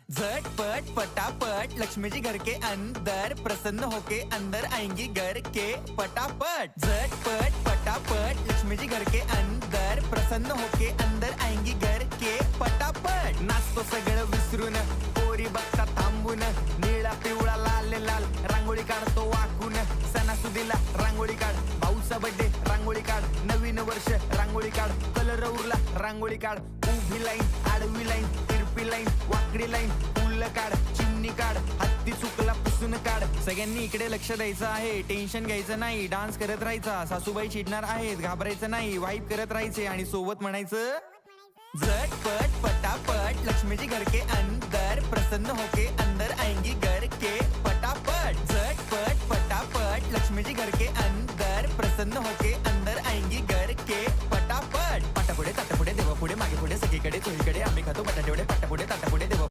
झटपट पटापट लक्ष्मी जी घर के अंदर प्रसन्न होके अंदर आएंगी घर के पटापट। झटपट पटापट लक्ष्मी जी घर के अंदर प्रसन्न होके अंदर आएंगी घर के पटापट। नाचतो सगळं विसरून पोरी बघता थांबून निळा पिवळा लाल लाल रांगोळी काढतो वाकून। सणासुदीला रांगोळी काढ, भाऊचा बर्थडे रांगोळी काढ, नवीन वर्ष रांगोळी काढ, कलर उरला रांगोळी काढ, उभी लाईन आडवी लाईन तिरपी लाईन वाकडी लाईन फुल काढ, चिमणी काढ, हत्ती चुकला पुसून काढ। सगळ्यांनी इकडे लक्ष द्यायचं आहे, टेन्शन घ्यायचं नाही, डान्स करत राहायचा। सासूबाई चिडणार आहेत, घाबरायचं नाही, वाईप करत राहायचे आणि सोबत म्हणायचं झटपट पटापट लक्ष्मी जी घर के अंदर प्रसन्न होके अंदर आएंगी घर के पटापट। झटपट पटापट लक्ष्मी जी घर के अंदर प्रसन्न होके अंदर आएंगी घर के पटापट। पाटापुढे ताटापुढे देवापुढे मागे पुढे सगळीकडे चोहीकडे आम्ही खातो बटाटे वडे